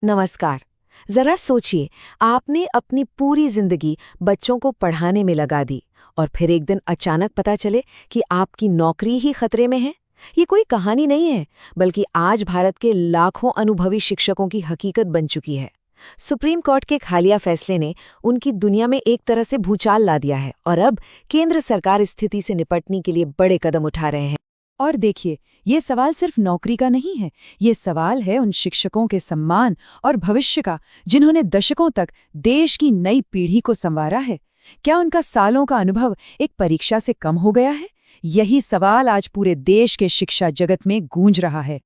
नमस्कार। जरा सोचिए, आपने अपनी पूरी जिंदगी बच्चों को पढ़ाने में लगा दी और फिर एक दिन अचानक पता चले कि आपकी नौकरी ही खतरे में है। ये कोई कहानी नहीं है, बल्कि आज भारत के लाखों अनुभवी शिक्षकों की हकीकत बन चुकी है। सुप्रीम कोर्ट के एक हालिया फैसले ने उनकी दुनिया में एक तरह से भूचाल ला दिया है और अब केंद्र सरकार इस स्थिति से निपटने के लिए बड़े कदम उठा रहे हैं। और देखिए, ये सवाल सिर्फ नौकरी का नहीं है, ये सवाल है उन शिक्षकों के सम्मान और भविष्य का, जिन्होंने दशकों तक देश की नई पीढ़ी को संवारा है। क्या उनका सालों का अनुभव एक परीक्षा से कम हो गया है? यही सवाल आज पूरे देश के शिक्षा जगत में गूंज रहा है।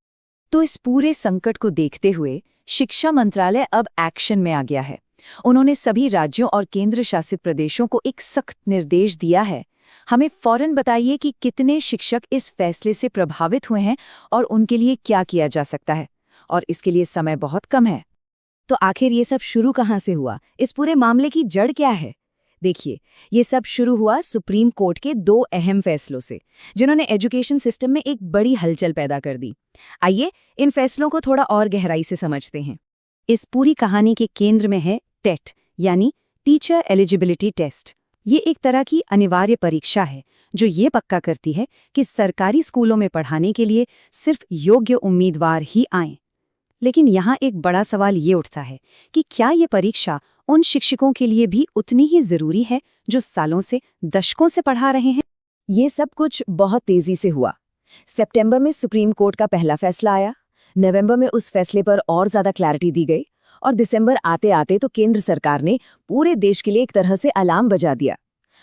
तो इस पूरे संकट को देखते हुए शिक्षा मंत्रालय अब एक्शन में आ गया है। उन्होंने सभी राज्यों और केंद्र शासित प्रदेशों को एक सख्त निर्देश दिया है। हमें फौरन बताइए कि कितने शिक्षक इस फैसले से प्रभावित हुए हैं और उनके लिए क्या किया जा सकता है। और इसके लिए समय बहुत कम है। तो आखिर ये सब शुरू कहाँ से हुआ? इस पूरे मामले की जड़ क्या है? देखिए, ये सब शुरू हुआ सुप्रीम कोर्ट के दो अहम फैसलों से, जिन्होंने एजुकेशन सिस्टम में एक बड़ी हलचल पैदा कर दी। आइए इन फैसलों को थोड़ा और गहराई से समझते हैं। इस पूरी कहानी के केंद्र में है टेट, यानी टीचर एलिजिबिलिटी टेस्ट। ये एक तरह की अनिवार्य परीक्षा है जो ये पक्का करती है कि सरकारी स्कूलों में पढ़ाने के लिए सिर्फ योग्य उम्मीदवार ही आएं। लेकिन यहाँ एक बड़ा सवाल ये उठता है कि क्या ये परीक्षा उन शिक्षकों के लिए भी उतनी ही जरूरी है जो सालों से, दशकों से पढ़ा रहे हैं? ये सब कुछ बहुत तेजी से हुआ। सितंबर में सुप्रीम कोर्ट का पहला फैसला आया, नवंबर में उस फैसले पर और ज्यादा क्लैरिटी दी गई और दिसंबर आते आते तो केंद्र सरकार ने पूरे देश के लिए एक तरह से अलार्म बजा दिया।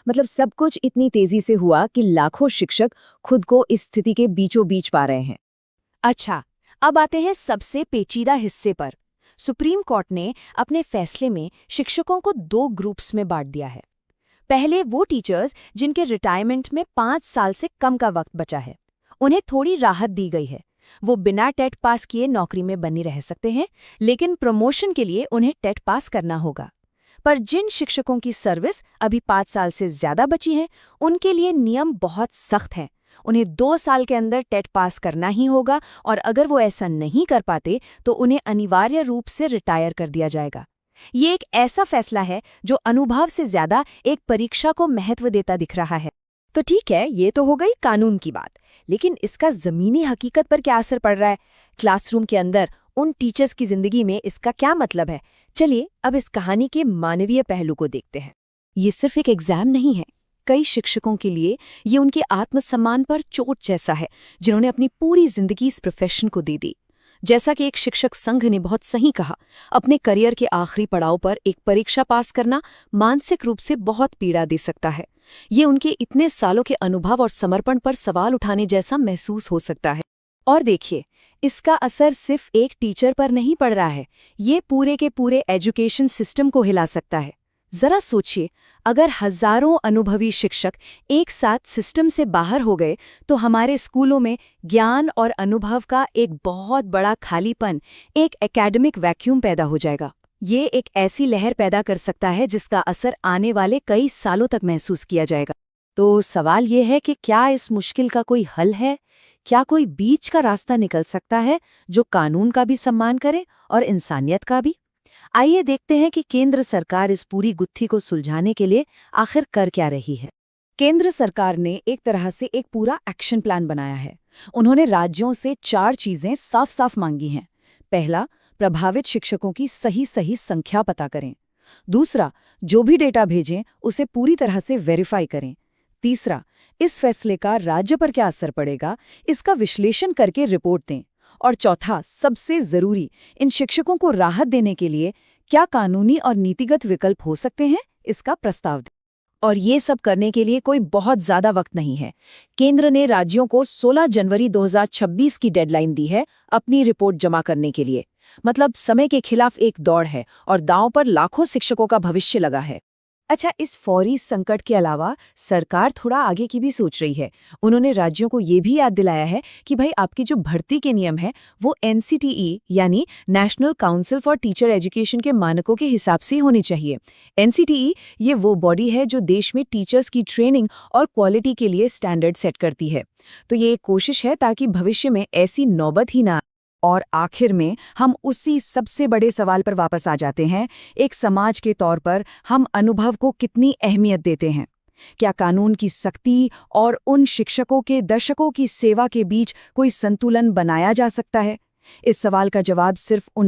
मतलब सब कुछ इतनी तेजी से हुआ कि लाखों शिक्षक खुद को इस स्थिति के बीचों बीच पा रहे हैं। अच्छा, अब आते हैं सबसे पेचीदा हिस्से पर। सुप्रीम कोर्ट ने अपने फैसले में शिक्षकों को दो ग्रुप्स में बांट दिया है। पहले वो टीचर्स जिनके रिटायरमेंट में 5 साल से कम का वक्त बचा है, उन्हें थोड़ी राहत दी गई है। वो बिना टेट पास किए नौकरी में बने रह सकते हैं, लेकिन प्रमोशन के लिए उन्हें टेट पास करना होगा। पर जिन शिक्षकों की सर्विस अभी 5 साल से ज्यादा बची है, उनके लिए नियम बहुत सख्त हैं। उन्हें 2 साल के अंदर टेट पास करना ही होगा और अगर वो ऐसा नहीं कर पाते तो उन्हें अनिवार्य रूप से रिटायर कर दिया जाएगा। ये एक ऐसा फैसला है जो अनुभव से ज्यादा एक परीक्षा को महत्व देता दिख रहा है। तो ठीक है, ये तो हो गई कानून की बात, लेकिन इसका जमीनी हकीकत पर क्या असर पड़ रहा है? क्लासरूम के अंदर उन टीचर्स की जिंदगी में इसका क्या मतलब है? चलिए अब इस कहानी के मानवीय पहलू को देखते हैं। ये सिर्फ एक एग्जाम नहीं है। कई शिक्षकों के लिए ये उनके आत्मसम्मान पर चोट जैसा है, जिन्होंने अपनी पूरी जिंदगी इस प्रोफेशन को दे दी। जैसा कि एक शिक्षक संघ ने बहुत सही कहा, अपने करियर के आखिरी पड़ाव पर एक परीक्षा पास करना मानसिक रूप से बहुत पीड़ा दे सकता है। ये उनके इतने सालों के अनुभव और समर्पण पर सवाल उठाने जैसा महसूस हो सकता है। और देखिए, इसका असर सिर्फ एक टीचर पर नहीं पड़ रहा है, ये पूरे के पूरे एजुकेशन सिस्टम को हिला सकता है। जरा सोचिए, अगर हजारों अनुभवी शिक्षक एक साथ सिस्टम से बाहर हो गए तो हमारे स्कूलों में ज्ञान और अनुभव का एक बहुत बड़ा खालीपन, एक एकेडमिक वैक्यूम पैदा हो जाएगा। ये एक ऐसी लहर पैदा कर सकता है जिसका असर आने वाले कई सालों तक महसूस किया जाएगा। तो सवाल ये है कि क्या इस मुश्किल का कोई हल है? क्या कोई बीच का रास्ता निकल सकता है जो कानून का भी सम्मान करे और इंसानियत का भी? आइए देखते हैं कि केंद्र सरकार इस पूरी गुत्थी को सुलझाने के लिए आखिर कर क्या रही है। केंद्र सरकार ने एक तरह से एक पूरा एक्शन प्लान बनाया है। उन्होंने राज्यों से 4 चीजें साफ साफ मांगी हैं। पहला, प्रभावित शिक्षकों की सही संख्या पता करें। दूसरा, जो भी डेटा भेजें उसे पूरी तरह से वेरीफाई करें। तीसरा, इस फैसले का राज्य पर क्या असर पड़ेगा, इसका विश्लेषण करके रिपोर्ट दें। और चौथा, सबसे जरूरी, इन शिक्षकों को राहत देने के लिए क्या कानूनी और नीतिगत विकल्प हो सकते हैं, इसका प्रस्ताव दें। और ये सब करने के लिए कोई बहुत ज्यादा वक्त नहीं है। केंद्र ने राज्यों को 16 जनवरी 2026 की डेडलाइन दी है अपनी रिपोर्ट जमा करने के लिए। मतलब समय के खिलाफ एक दौड़ है और दांव पर लाखों शिक्षकों का भविष्य लगा है। अच्छा, इस फौरी संकट के अलावा सरकार थोड़ा आगे की भी सोच रही है। उन्होंने राज्यों को ये भी याद दिलाया है कि भाई आपकी जो भर्ती के नियम है वो एनसीटीई यानी national council for teacher education के मानकों के हिसाब से होनी चाहिए। एनसीटीई ये वो बॉडी है जो देश में टीचर्स की ट्रेनिंग और क्वालिटी के लिए स्टैंडर्ड सेट करती है। तो ये एक कोशिश है ताकि भविष्य में ऐसी नौबत ही ना और आखिर में हम उसी सबसे बड़े सवाल पर वापस आ जाते हैं, एक समाज के तौर पर हम अनुभव को कितनी अहमियत देते हैं। क्या कानून की सख्ती और उन शिक्षकों के दशकों की सेवा के बीच कोई संतुलन बनाया जा सकता है? इस सवाल का जवाब सिर्फ उन